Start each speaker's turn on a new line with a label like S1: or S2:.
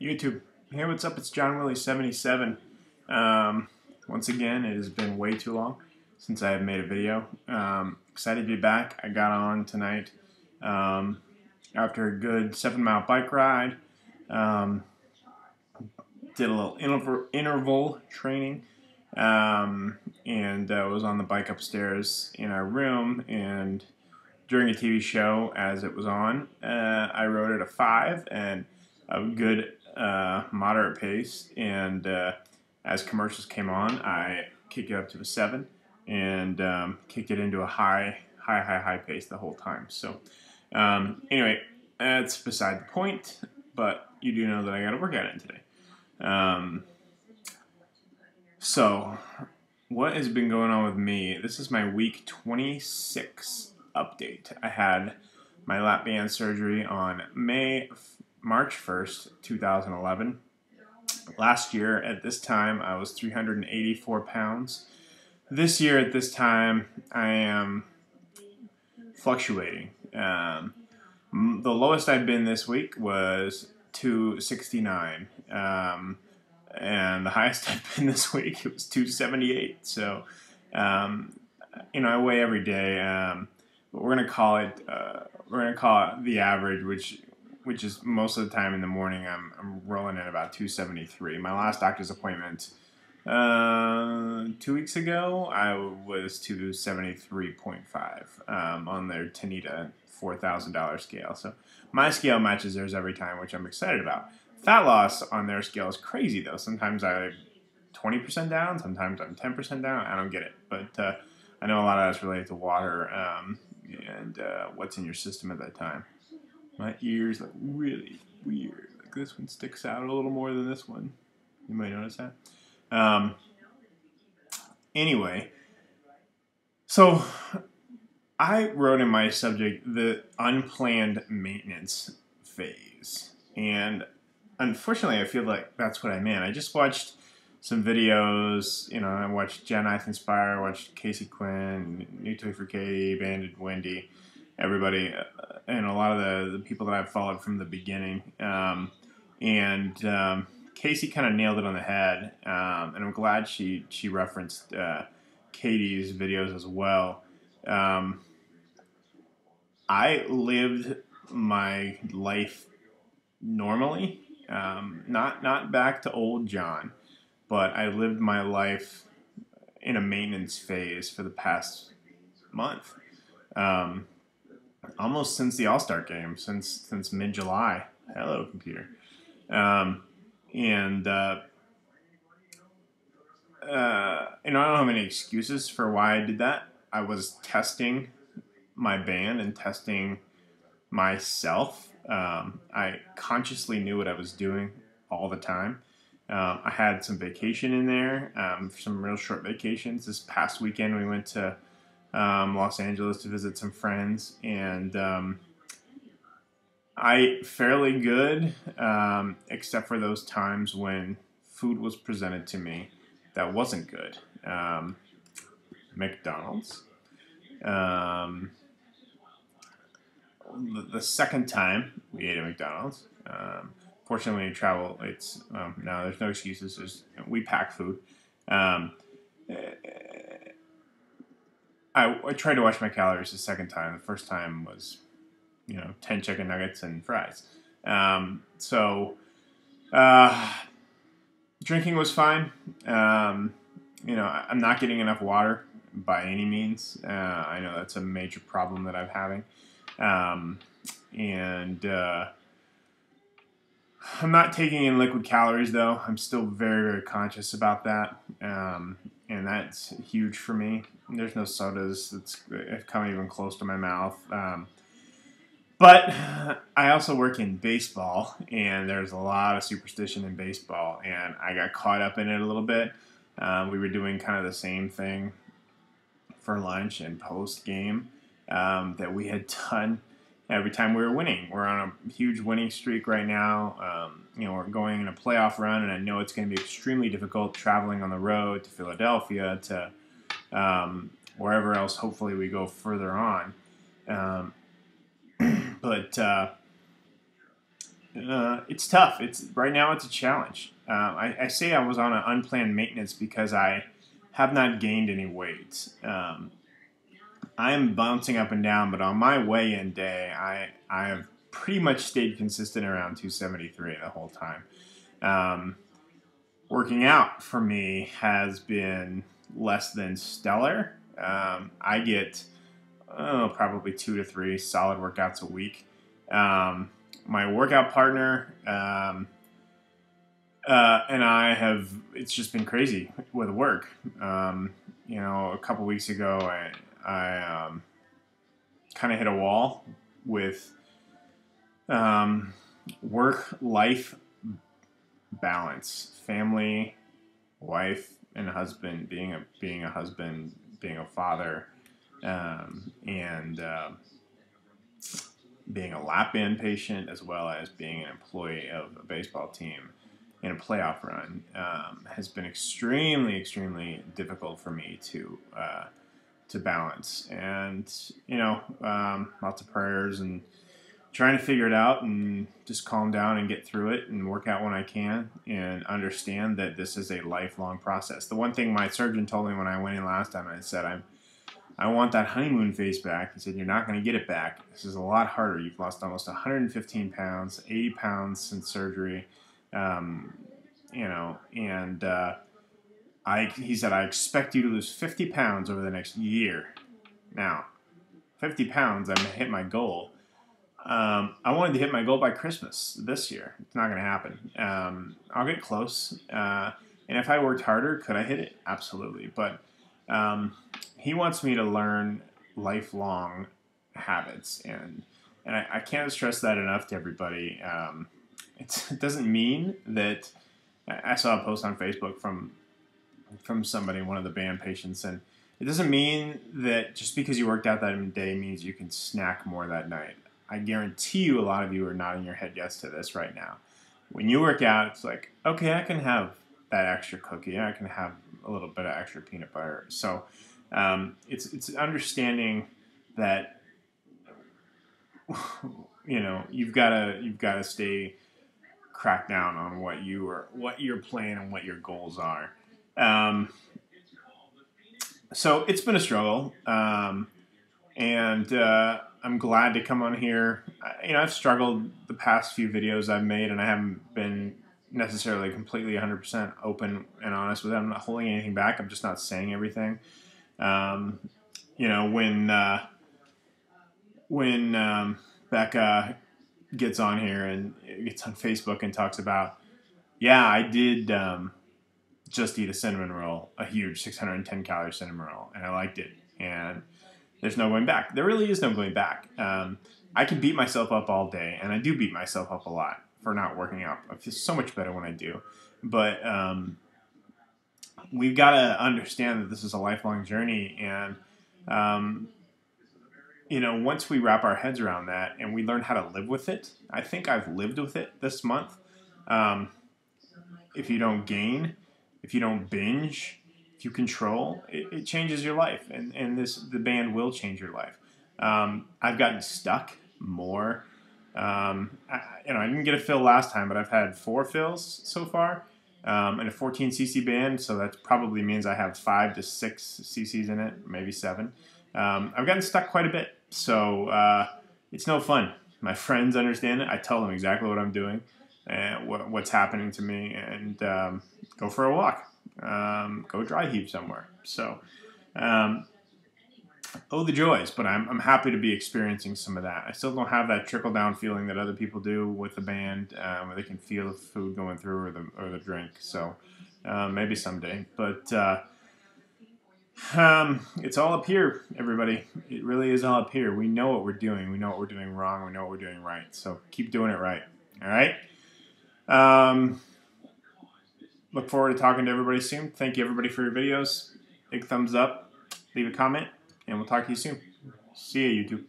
S1: YouTube. Hey, what's up? It's John Willie 77. Once again, it has been way too long since I have made a video. Excited to be back. I got on tonight after a good 7-mile bike ride. Did a little interval training and was on the bike upstairs in our room, and during a TV show as it was on, I rode at a 5 and a good moderate pace, and as commercials came on, I kicked it up to a 7 and kicked it into a high pace the whole time. So anyway, that's beside the point, but you do know that I got to work at it today. So what has been going on with me? This is my week 26 update. I had my Lapband surgery on March 1st, 2011. Last year at this time I was 384 pounds. This year at this time I am fluctuating. The lowest I've been this week was 269. And the highest I've been this week, it was 278. So, you know, I weigh every day. But we're gonna call it the average, which is most of the time in the morning. I'm rolling at about 273. My last doctor's appointment 2 weeks ago, I was 273.5 on their Tanita $4,000 scale. So my scale matches theirs every time, which I'm excited about. Fat loss on their scale is crazy, though. Sometimes I'm 20% down, sometimes I'm 10% down. I don't get it, but I know a lot of that's related to water and what's in your system at that time. My ears look really weird. Like this one sticks out a little more than this one. You might notice that. Anyway, so I wrote in my subject the unplanned maintenance phase, and unfortunately, I feel like that's what I meant. I just watched some videos. You know, I watched Jen Inspire, I watched Casey Quinn, New Toy for Katie, Banded Wendy, everybody, and a lot of the people that I've followed from the beginning. Casey kind of nailed it on the head, and I'm glad she referenced Katie's videos as well. I lived my life normally. Not back to old John, but I lived my life in a maintenance phase for the past month, almost since the All-Star game, since mid-July. Hello, computer. I don't have any excuses for why I did that. I was testing my band and testing myself. I consciously knew what I was doing all the time. I had some vacation in there, some real short vacations. This past weekend we went to Los Angeles to visit some friends, and I ate fairly good, except for those times when food was presented to me that wasn't good. McDonald's. The second time we ate at McDonald's, fortunately when you travel, it's no, there's no excuses. We pack food. I tried to watch my calories the second time. The first time was, 10 chicken nuggets and fries. Drinking was fine. I'm not getting enough water by any means. I know that's a major problem that I'm having. I'm not taking in liquid calories, though. I'm still very conscious about that, and that's huge for me. There's no sodas that's come even close to my mouth. But I also work in baseball, and there's a lot of superstition in baseball, and I got caught up in it a little bit. We were doing kind of the same thing for lunch and post-game that we had done every time we were winning. We're on a huge winning streak right now. We're going in a playoff run, and I know it's going to be extremely difficult traveling on the road to Philadelphia, to wherever else. Hopefully we go further on. But it's tough. Right now it's a challenge. I say I was on an unplanned maintenance because I have not gained any weight. I am bouncing up and down, but on my weigh-in day, I have pretty much stayed consistent around 273 the whole time. Working out for me has been less than stellar. I get probably 2 to 3 solid workouts a week. My workout partner and I have, it's just been crazy with work. You know, a couple weeks ago, I kind of hit a wall with work-life balance, family, wife, and husband, being a husband, being a father, and being a Lapband patient, as well as being an employee of a baseball team in a playoff run, has been extremely difficult for me to balance. And you know, lots of prayers and trying to figure it out and just calm down and get through it and work out when I can and understand that this is a lifelong process. The one thing my surgeon told me when I went in last time, I said, I want that honeymoon face back. He said, you're not going to get it back. This is a lot harder. You've lost almost 115 pounds, 80 pounds since surgery. You know, and he said, I expect you to lose 50 pounds over the next year. Now, 50 pounds, I'm going to hit my goal. I wanted to hit my goal by Christmas this year. It's not going to happen. I'll get close. And if I worked harder, could I hit it? Absolutely. But he wants me to learn lifelong habits. And I can't stress that enough to everybody. It doesn't mean that... I saw a post on Facebook from somebody, one of the band patients, and it doesn't mean that just because you worked out that day means you can snack more that night. I guarantee you a lot of you are nodding your head yes to this right now. When you work out, it's like, okay, I can have that extra cookie. I can have a little bit of extra peanut butter. So it's understanding that, you know, you've got to stay crack down on what your plan and what your goals are. So it's been a struggle, and I'm glad to come on here. You know, I've struggled the past few videos I've made, and I haven't been necessarily completely 100% open and honest with it. I'm not holding anything back. I'm just not saying everything. You know, when Becca gets on here and gets on Facebook and talks about, yeah, I did just eat a cinnamon roll, a huge 610 calorie cinnamon roll, and I liked it. And there's no going back. There really is no going back. I can beat myself up all day, and I do beat myself up a lot for not working out. I feel so much better when I do. But we've got to understand that this is a lifelong journey, and you know, once we wrap our heads around that and we learn how to live with it, I think I've lived with it this month. If you don't gain, if you don't binge, if you control, it changes your life, and the band will change your life. I've gotten stuck more. You know, I didn't get a fill last time, but I've had 4 fills so far, and a 14cc band, so that probably means I have 5 to 6 cc's in it, maybe 7. I've gotten stuck quite a bit, so it's no fun. My friends understand it. I tell them exactly what I'm doing and what's happening to me, and go for a walk, go dry heave somewhere. So, oh, the joys, but I'm happy to be experiencing some of that. I still don't have that trickle-down feeling that other people do with the band, where they can feel the food going through or the drink. So maybe someday, but it's all up here, everybody. It really is all up here. We know what we're doing. We know what we're doing wrong. We know what we're doing right. So keep doing it right. All right? Look forward to talking to everybody soon. Thank you, everybody, for your videos. Big thumbs up. Leave a comment, and we'll talk to you soon. See you, YouTube.